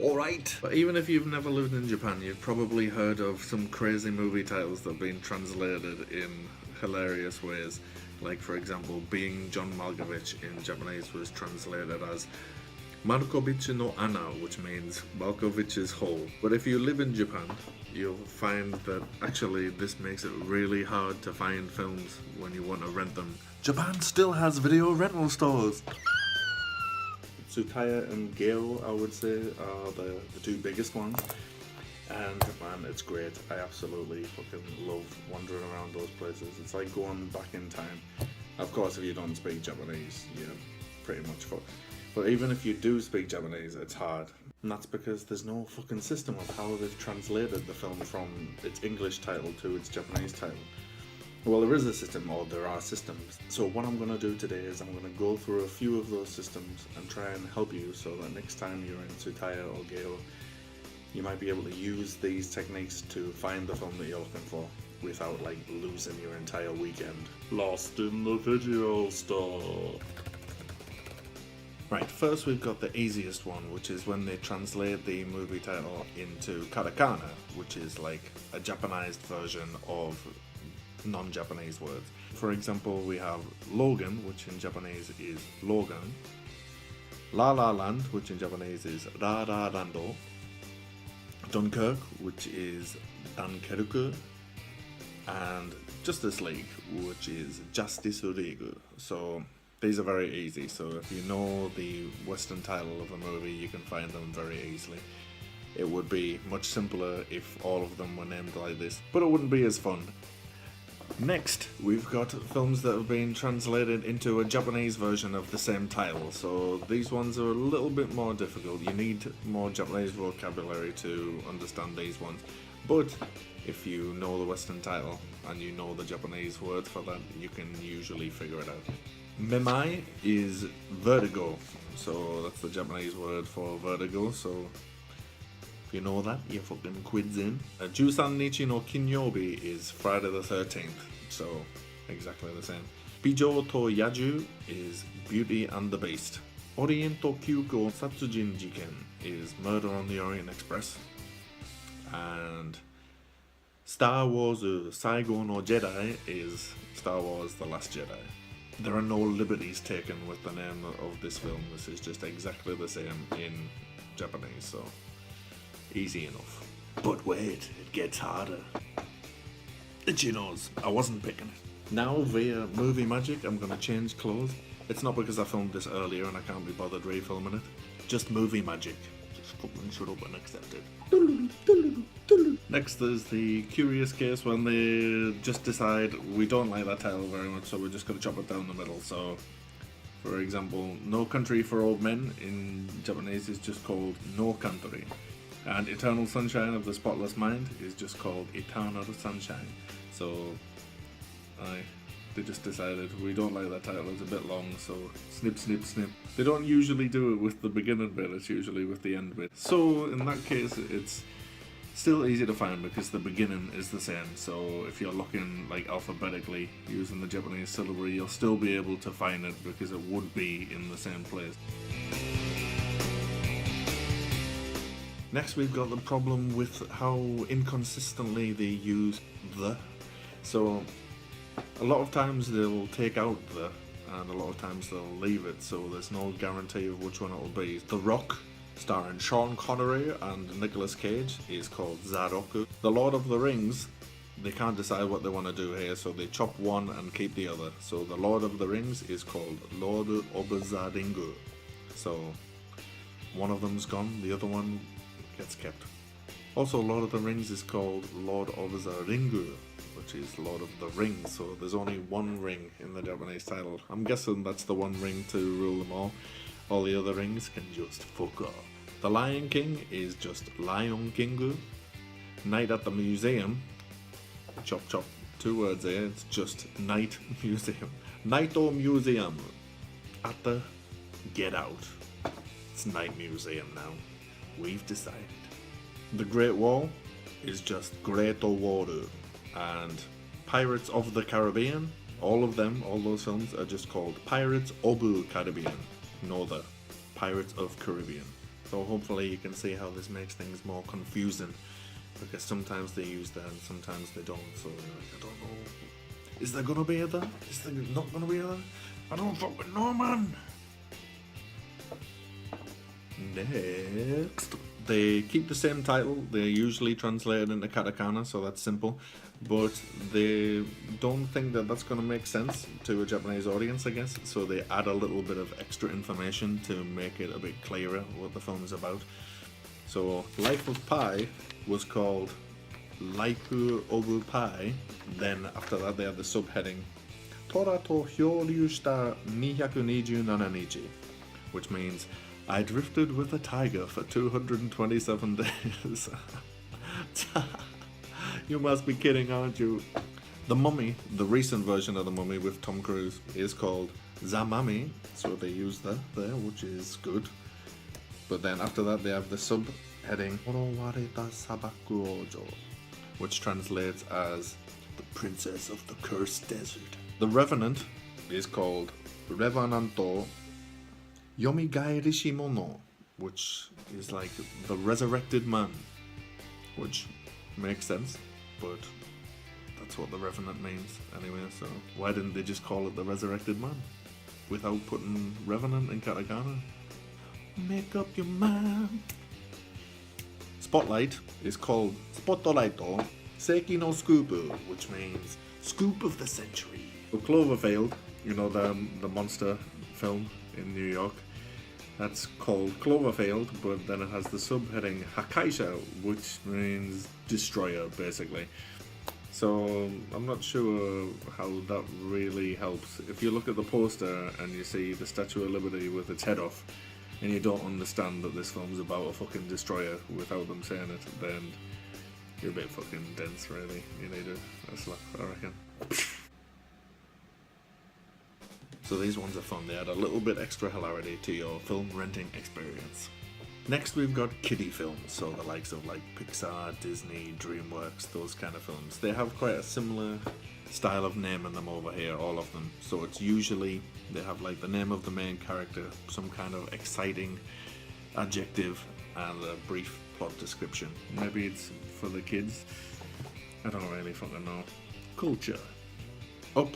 alright? But even if you've never lived in Japan, you've probably heard of some crazy movie titles that have been translated in hilarious ways. Like, for example, Being John Malkovich in Japanese was translated as Malkovich no Ana, which means Malkovich's hole. But if you live in Japan, you'll find that actually this makes it really hard to find films when you want to rent them. Japan still has video rental stores! Tsutaya and Geo, I would say, are the two biggest ones. And man, it's great. I absolutely fucking love wandering around those places. It's like going back in time. Of course, if you don't speak Japanese, you're pretty much fucked. But even if you do speak Japanese, it's hard. And that's because there's no fucking system of how they've translated the film from its English title to its Japanese title. Well, there is a system, or there are systems. So what I'm going to do today is I'm going to go through a few of those systems and try and help you so that next time you're in Tsutaya or Geo, you might be able to use these techniques to find the film that you're looking for without like losing your entire weekend. Lost in the video store. Right, first we've got the easiest one, which is when they translate the movie title into katakana, which is like a Japanized version of non-Japanese words. For example, we have Logan, which in Japanese is Logan, La La Land, which in Japanese is Ra Ra Rando, Dunkirk, which is Dunkerque, and Justice League, which is Justice League. So these are very easy, so if you know the Western title of a movie, you can find them very easily. It would be much simpler if all of them were named like this, but it wouldn't be as fun. Next, we've got films that have been translated into a Japanese version of the same title, so these ones are a little bit more difficult. You need more Japanese vocabulary to understand these ones, but if you know the Western title and you know the Japanese word for that, you can usually figure it out. Memai is vertigo, so that's the Japanese word for vertigo, so if you know that, you're fucking quids in. Jusan Nichi no Kinyobi is Friday the 13th, so exactly the same. Bijou to Yaju is Beauty and the Beast. Oriento Kyuko Satsujin Jiken is Murder on the Orient Express. And Star Wars Saigo no Jedi is Star Wars The Last Jedi. There are no liberties taken with the name of this film. This is just exactly the same in Japanese, so easy enough. But wait, it gets harder. Itchy nose, I wasn't picking it. Now via Movie Magic, I'm gonna change clothes. It's not because I filmed this earlier and I can't be bothered refilming it. Just Movie Magic. Just fucking shut up and accept it. Next is the curious case when they just decide we don't like that title very much, so we're just going to chop it down the middle. So, for example, No Country for Old Men in Japanese is just called No Country. And Eternal Sunshine of the Spotless Mind is just called Eternal Sunshine. So, they just decided we don't like that title, it's a bit long, so snip, snip, snip. They don't usually do it with the beginning bit, it's usually with the end bit. So, in that case, it's still easy to find because the beginning is the same, so if you're looking like alphabetically using the Japanese syllabary, you'll still be able to find it because it would be in the same place. Next we've got the problem with how inconsistently they use the. So a lot of times they'll take out the, and a lot of times they'll leave it, so there's no guarantee of which one it'll be. The Rock, starring Sean Connery and Nicolas Cage, is called Zaroku. The Lord of the Rings, they can't decide what they want to do here, so they chop one and keep the other. So the Lord of the Rings is called Lord of the Ringu. So one of them's gone, the other one gets kept. Also, Lord of the Rings is called Lord of the Ringu, which is Lord of the Rings, so there's only one ring in the Japanese title. I'm guessing that's the one ring to rule them all. All the other rings can just fuck off. The Lion King is just Lion Kingu. Night at the Museum, chop chop, 2 words there, it's just Night Museum. Night Museum. At the Get Out. It's Night Museum now. We've decided. The Great Wall is just Great Water. And Pirates of the Caribbean, all of them, all those films are just called Pirates of the Caribbean. No, the Pirates of Caribbean. So hopefully you can see how this makes things more confusing, because sometimes they use that and sometimes they don't. So you're like, I don't know. Is there gonna be a there? Is there not gonna be a there? I don't fucking know, man. Next, they keep the same title. They're usually translated into katakana, so that's simple. But they don't think that that's going to make sense to a Japanese audience, I guess. So they add a little bit of extra information to make it a bit clearer what the film is about. So Life of Pi was called Life of Pi. Then after that they have the subheading Tora to hyoryu shita 227 nichi, which means I drifted with a tiger for 227 days. You must be kidding, aren't you? The Mummy, the recent version of The Mummy with Tom Cruise, is called The Mummy, so they use that there, which is good. But then after that they have the subheading Horowareta Sabaku Ojo, which translates as the Princess of the Cursed Desert. The Revenant is called Revenanto Yomigaerishimono, which is like the resurrected man, which makes sense, but that's what the Revenant means anyway, so why didn't they just call it the resurrected man without putting Revenant in katakana? Make up your mind. Spotlight is called Spotolaito Seiki no Scubu, which means scoop of the century. So Cloverfield, you know, the monster film in New York, that's called Cloverfield, but then it has the subheading Hakaisha, which means destroyer, basically. So I'm not sure how that really helps. If you look at the poster and you see the Statue of Liberty with its head off, and you don't understand that this film's about a fucking destroyer without them saying it, then you're a bit fucking dense, really. You need a slap, I reckon. So these ones are fun. They add a little bit extra hilarity to your film renting experience. Next we've got kiddie films, so the likes of like Pixar, Disney, DreamWorks, those kind of films. They have quite a similar style of naming them over here, all of them. So it's usually, they have like the name of the main character, some kind of exciting adjective, and a brief plot description. Maybe it's for the kids. I don't really fucking know. Culture. Up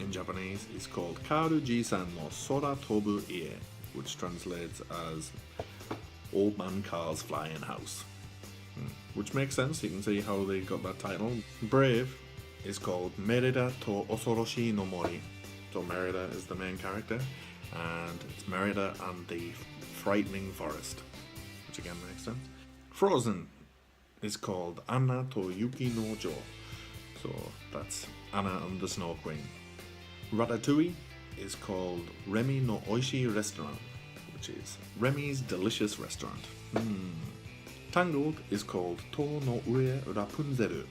in Japanese is called Karuji-san no Sora Tobu Ie, which translates as Old Man Carl's Flying House. Which makes sense, you can see how they got that title. Brave is called Merida to Osoroshi no Mori. So Merida is the main character, and it's Merida and the Frightening Forest, which again makes sense. Frozen is called Anna to Yuki no Jo. So that's Anna and the Snow Queen. Ratatouille is called Remy no Oishi Restaurant, which is Remy's Delicious Restaurant. Tangled is called To no Ue Rapunzel,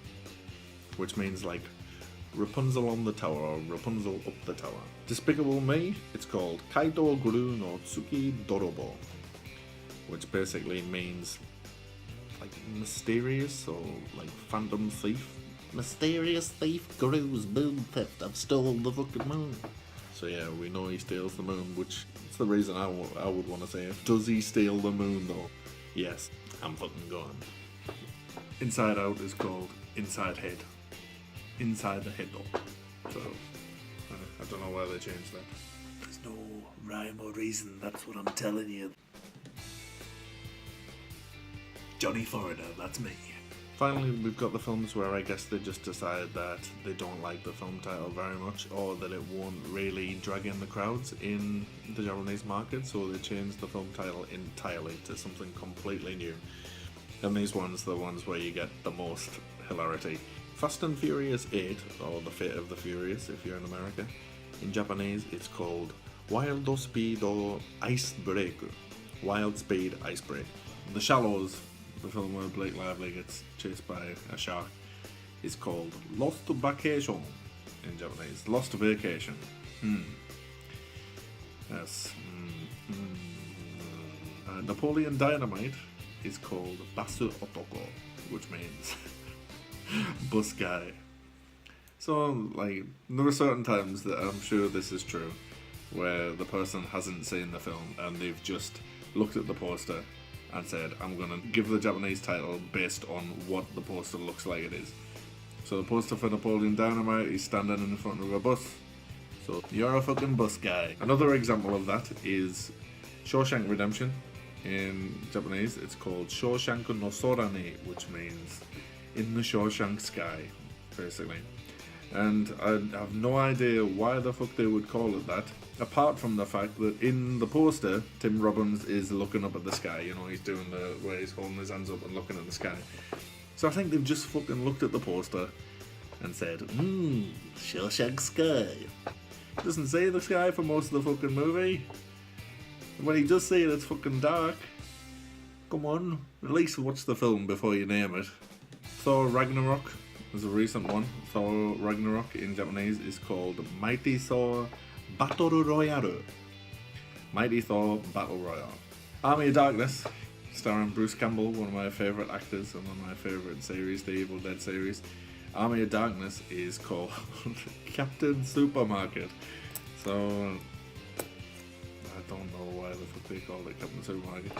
which means like Rapunzel on the tower or Rapunzel up the tower. Despicable Me, it's called Kaito Guru no Tsuki Dorobo, which basically means like mysterious or like phantom thief. Mysterious thief Guru's moon theft. I've stolen the fucking moon. So yeah, we know he steals the moon, which is the reason I would want to say it. Does he steal the moon though? Yes, I'm fucking going. Inside Out is called Inside Head. Inside the head though. So, I don't know why they changed that. There's no rhyme or reason, that's what I'm telling you. Johnny Foreigner, that's me. Finally, we've got the films where I guess they just decided that they don't like the film title very much, or that it won't really drag in the crowds in the Japanese market, so they changed the film title entirely to something completely new. And these ones are the ones where you get the most hilarity. Fast and Furious 8, or The Fate of the Furious if you're in America. In Japanese, it's called Wild Speed Icebreak. Wild Speed Icebreak. The Shallows, the film where Blake Lively gets chased by a shark, is called Lost Vacation in Japanese. Lost Vacation. Yes. Napoleon Dynamite is called Basu Otoko, which means bus guy. So, like, there are certain times that I'm sure this is true, where the person hasn't seen the film and they've just looked at the poster and said, I'm gonna give the Japanese title based on what the poster looks like it is. So the poster for Napoleon Dynamite is standing in front of a bus. So you're a fucking bus guy. Another example of that is Shawshank Redemption. In Japanese, it's called Shawshanku no Sorane, which means in the Shawshank sky, basically. And I have no idea why the fuck they would call it that, apart from the fact that in the poster, Tim Robbins is looking up at the sky. You know, he's doing the where he's holding his hands up and looking at the sky. So I think they've just fucking looked at the poster and said, Shawshank sky. It doesn't say the sky for most of the fucking movie. And when he does say it, it's fucking dark. Come on, at least watch the film before you name it. Thor Ragnarok is a recent one. Thor Ragnarok in Japanese is called Mighty Thor Battle Royale. Mighty Thor Battle Royale. Army of Darkness, starring Bruce Campbell, one of my favourite actors and one of my favourite series, the Evil Dead series. Army of Darkness is called Captain Supermarket. So I don't know why the fuck they called it Captain Supermarket.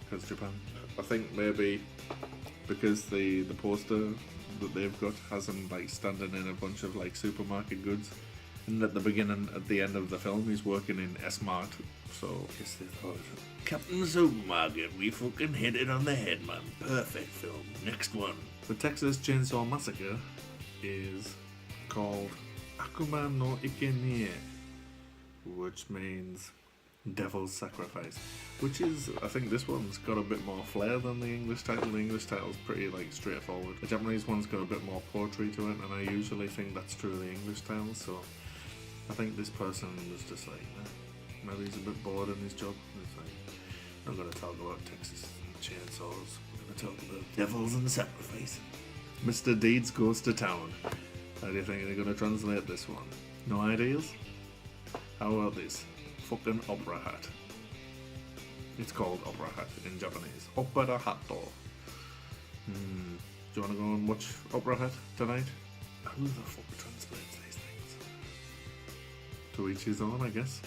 Because Japan. I think maybe because the poster that they've got has him like standing in a bunch of like supermarket goods, and at the beginning, at the end of the film, he's working in S-Mart. So I guess they thought, Captain Supermarket, we fucking hit it on the head, man. Perfect film. Next one. The Texas Chainsaw Massacre is called Akuma no Ikenie, which means Devil's Sacrifice, which is, I think this one's got a bit more flair than the English title. The English title's pretty like straightforward. The Japanese one's got a bit more poetry to it, and I usually think that's true of the English title, so I think this person was just like, maybe he's a bit bored in his job. It's like, I'm going to talk about Texas chainsaws, we're going to talk about devils and sacrifice. Mr. Deeds Goes to Town. How do you think they're going to translate this one? No ideas? How about this? Fucking opera hat. It's called opera hat in Japanese. Opera hatto. Do you want to go and watch Opera Hat tonight? Who the fuck translates these things? To each his own, I guess.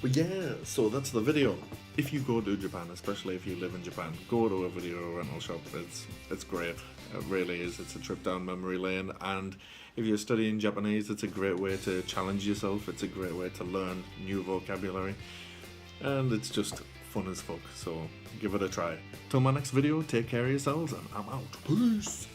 But yeah, so that's the video. If you go to Japan, especially if you live in Japan, go to a video rental shop. It's great. It really is. It's a trip down memory lane, and if you're studying Japanese, it's a great way to challenge yourself. It's a great way to learn new vocabulary, and it's just fun as fuck. So give it a try. Till my next video, take care of yourselves, and I'm out. Peace.